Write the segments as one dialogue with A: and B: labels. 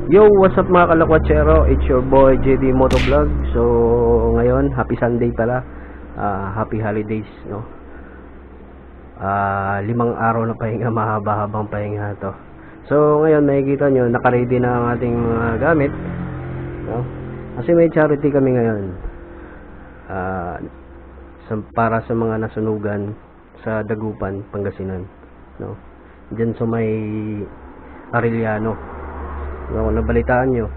A: Yo, what's up mga kalakwatsero? It's your boy JD Motovlog. So, ngayon, happy Sunday pala. Happy holidays, no? 5 araw na pahinga, mahaba-habang pahinga to. So, ngayon, makikita nyo, nakaready na ang ating mga gamit, no? Kasi may charity kami ngayon. Para sa mga nasunugan sa Dagupan, Pangasinan, no? Diyan sa may Arellano. No, nabalitaan nyo.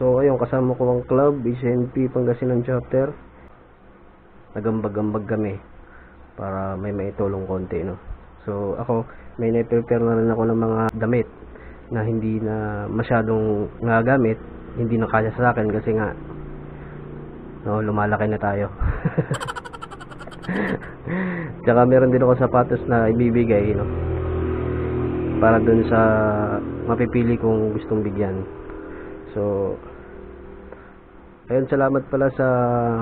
A: So ayun, kasama ko ang club SNP Pangasinan chapter. Nagambag-ambag kami para may maitulong konti, no. So ako, may na-prepare na rin ako ng mga damit na hindi na masyadong nagamit, hindi na kaya sa akin kasi nga no, lumalaki na tayo. Tsaka meron din ako sapatos na ibibigay, no, para dun sa mapipili kong gustong bigyan. So ayun, salamat pala sa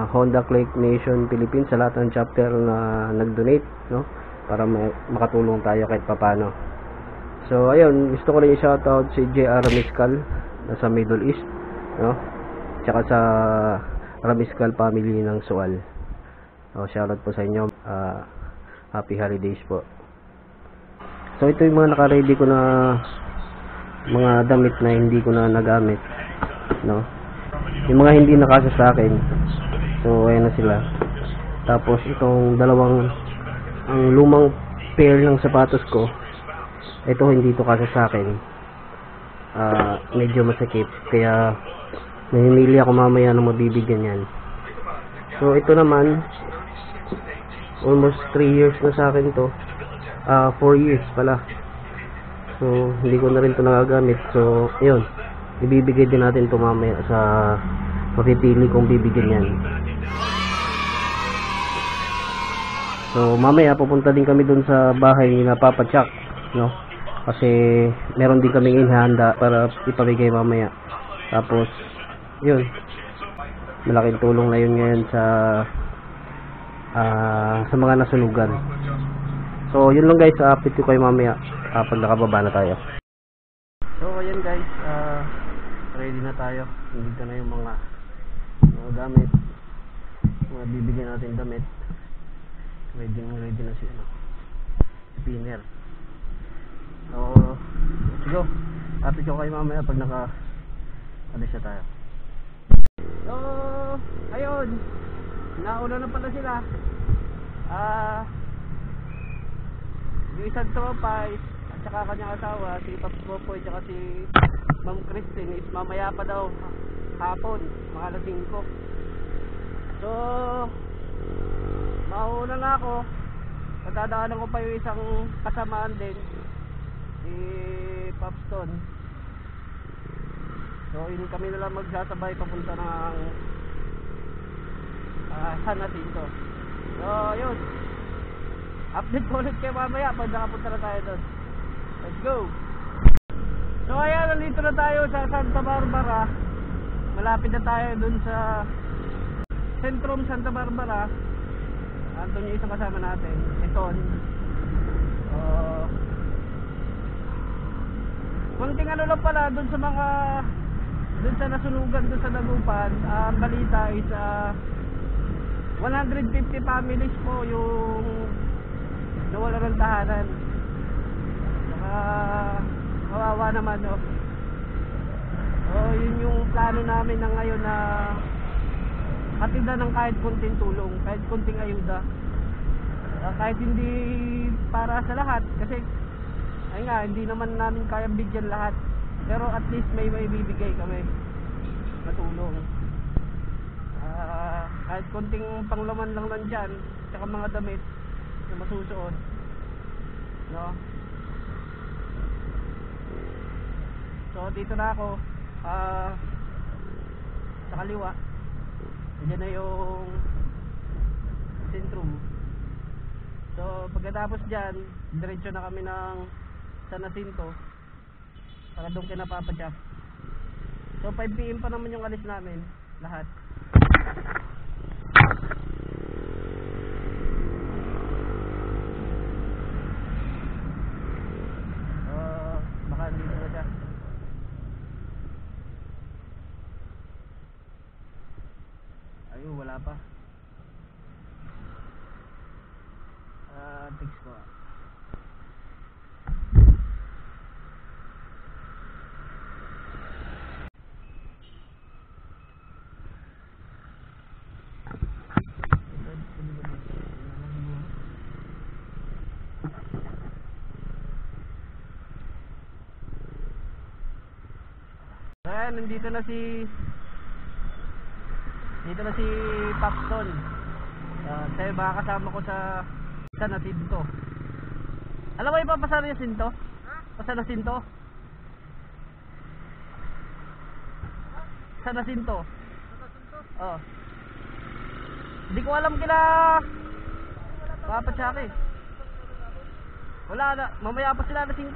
A: Honda Click Nation Philippines, sa lahat ng chapter na nag-donate, no, para makatulong tayo kahit papano. So ayun, gusto ko rin i-shoutout si JR Ramiscal na sa Middle East, no, tsaka sa Ramiscal family ng Sual. So shoutout po sa inyo. Happy holidays po. So ito yung mga naka-ready ko na mga damit na hindi ko na nagamit, no. Yung mga hindi nakasya sa akin. So ayan na sila. Tapos itong dalawang, ang lumang pair ng sapatos ko, ito hindi to kasya sa akin. Medyo masakit, kaya namimili ako mamaya ng mabibigyan yan. So ito naman, almost 3 years na sa akin to. 4 years pala. So hindi ko na rin ito nagagamit. So yun, ibibigay din natin ito mamaya sa mapipili kong bibigyan yan. So mamaya pupunta din kami dun sa bahay ni Papa Chuck, no, kasi meron din kaming inihanda para ipamigay mamaya. Tapos yun, malaking tulong na yun ngayon sa mga nasunugan. So yun lang guys, update ko kayo mamaya pag nakababa na tayo. So ayan guys, ready na tayo. Nandito na yung mga gamit, mga bibigyan natin damit. Ready na si spinner. So let's go, update ko kayo mamaya pag alis na tayo. So ayun, nauna na pala sila. Yung isang tropa at saka kanyang asawa, si Paps Popoy at saka si Ma'am Christine is mamaya pa daw hapon, mga alas 5. So mauna na ako, matadaanan ko pa yung isang kasamaan din, si Papston. So yun, kami na lang magsasabay papunta ng San Jacinto. So yun, update ko ulit kayo mamaya pag nakapunta na tayo doon. Let's go! So ayan, nandito na tayo sa Santa Barbara. Malapit na tayo doon sa Sentrum Santa Barbara. Andun yung isang kasama natin, Eton. Kunting ano lang pala doon sa mga, doon sa nasunugan doon sa Dagupan. Ang balita is 150 families po yung nawala ng tahanan. Saka kawawa naman, no. So yun yung plano namin na ngayon, na hatidan ng kahit kunting tulong, kahit kunting ayuda, kahit hindi para sa lahat, kasi ay nga, hindi naman namin kayang bigyan lahat, pero at least may bibigay kami na tulong. Kahit kunting panglaman lang nandyan, tsaka mga damit na masusuot, no. So dito na ako, sa kaliwa, diyan na yung sentrum. So pagkatapos dyan, diretso na kami ng San Jacinto para doon kina Papa Chuck. So 5 PM pa naman yung alis namin lahat. Baka dito na siya. wala pa. Text ko. Ayan, nandito na si Papson. Tayo baka kasama ko sa Nasinto. Alam mo yung papasara yung Sinto? Sa Nasinto? Sa Nasinto? Oo. Hindi ko alam kila Papatsaki. Wala na, mamaya pa sila na 5.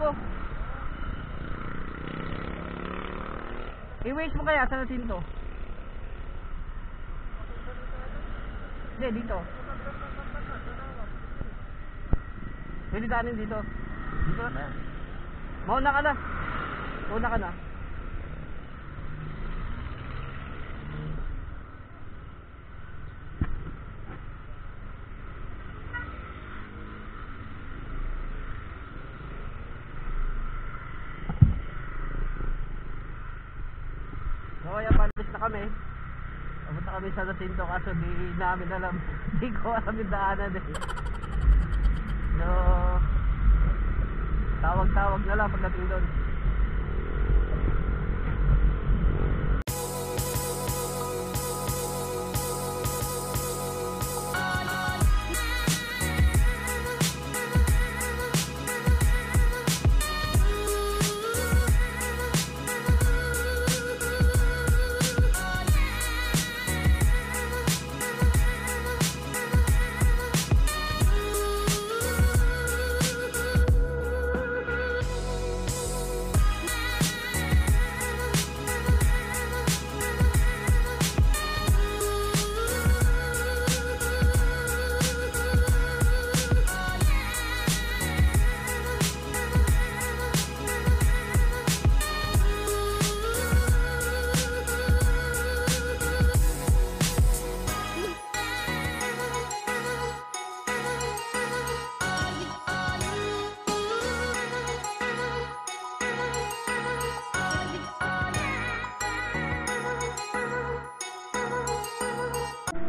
A: I-waste mo kaya sa Nasinto? Hindi, dito. Pwede daanin dito. Dito na tayo. Mauna ka na. Mauna ka na. So kaya palis na kami. Pumunta kami sa Nasinto kaso di namin alam. Di ko alam yung daanan eh. So tawag-tawag na lang pagdating doon.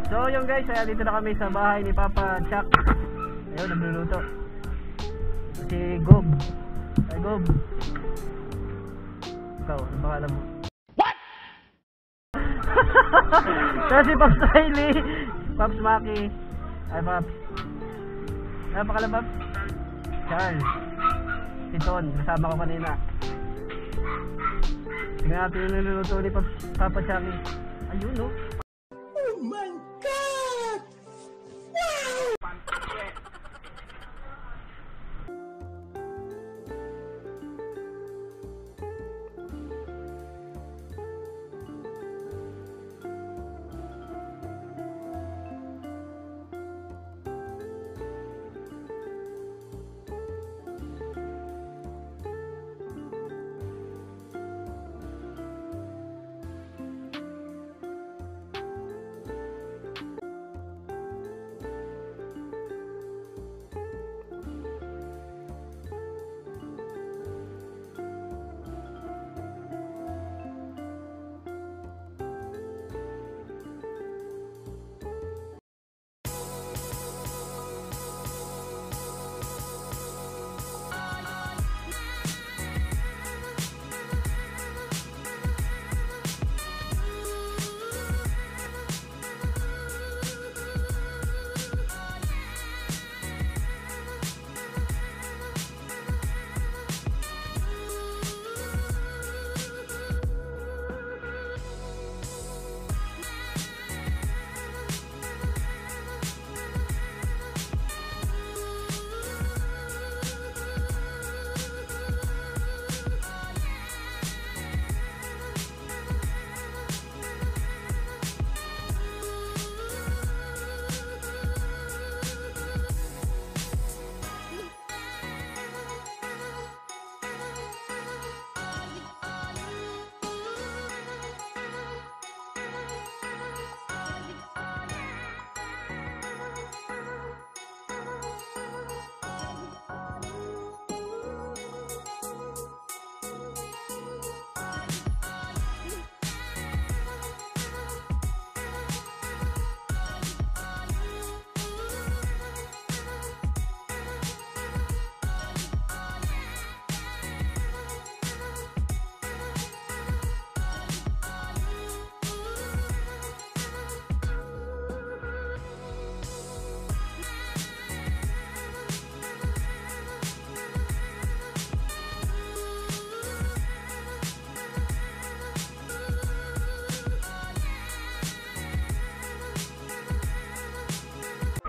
A: So yung guys, dito na kami sa bahay ni Papa Chuck. Ayun, nagluluto si Gob. Ay Gob, ikaw, ano pangalan mo? What? Kasi Pops Riley, Pops Maki. Ay Pops, ano pangalan Pops? Charles. Si Ton, kasama ko kanina. Tingnan natin yung niluluto ni Papa Chuck. Ayun no. Oh my God! Wow!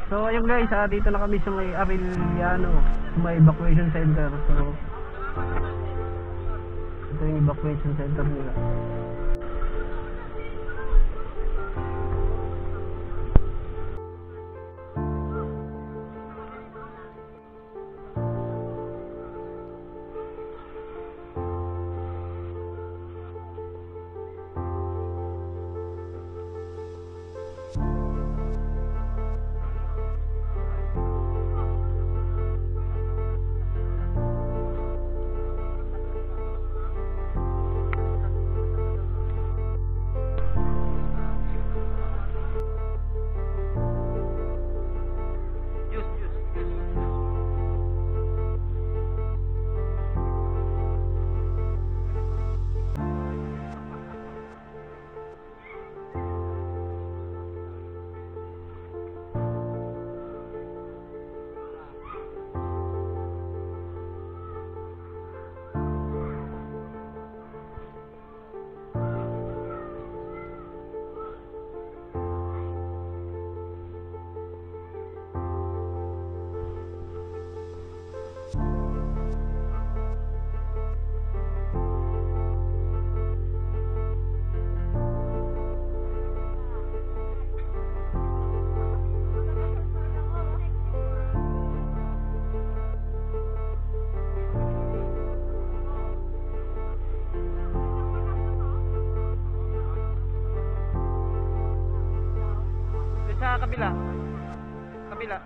A: So ayun guys, dito na kami sa may Arellano, sa may evacuation center. So ito yung evacuation center nila. Sa kabila. Kabila.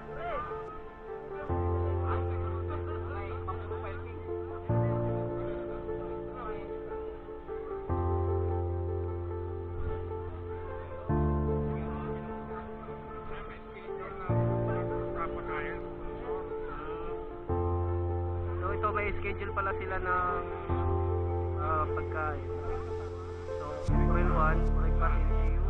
A: So ito may schedule pala sila ng pagkain. So April 1, breakfast in CU.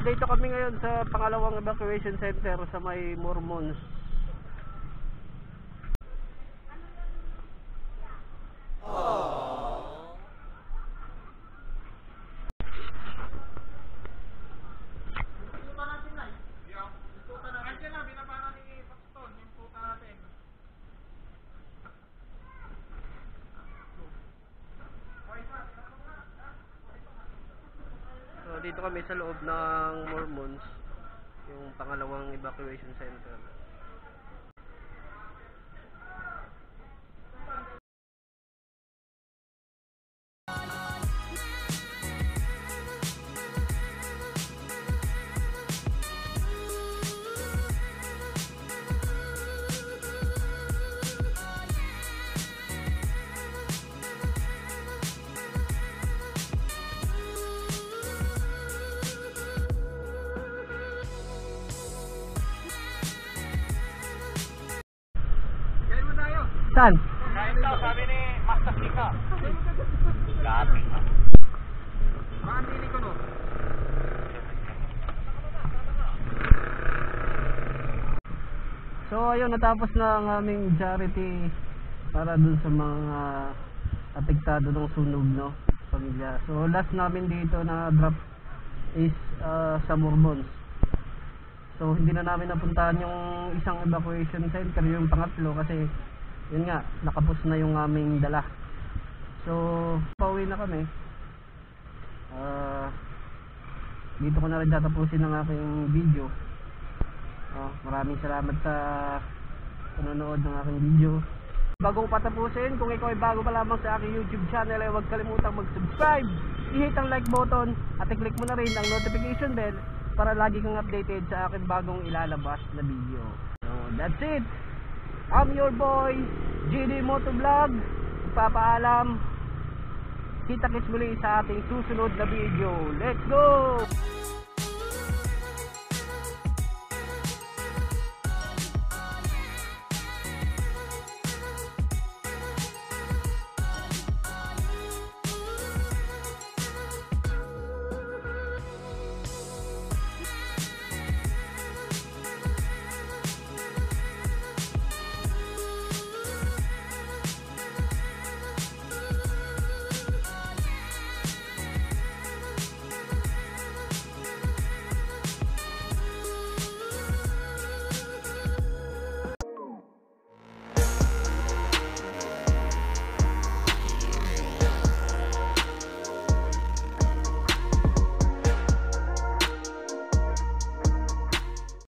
A: Dito kami ngayon sa pangalawang evacuation center sa may Mormons. Dito kami sa loob ng Mormons, yung pangalawang evacuation center. Saan?
B: Kain daw, sabi ni Master Kika. Lati. Maandili ko no.
A: So ayun, natapos na ang aming charity para dun sa mga apektado ng sunog, no, pamilya. So last namin dito na drop is sa Mormons. So hindi na namin napuntahan yung isang evacuation center, yung pangatlo, kasi yun nga, nakapos na yung aming dala. So pauwi na kami. Dito ko na rin tatapusin ang aking video. Maraming salamat sa panonood ng aking video. Bago ko patapusin, kung ikaw ay bago pa lamang sa aking YouTube channel, ay huwag kalimutang mag-subscribe, i-hit ang like button at i-click mo na rin ang notification bell para lagi kang updated sa aking bagong ilalabas na video. So that's it. I'm your boy GD Motovlog. Magpapaalam. Kita-kits muli sa ating susunod na video. Let's go!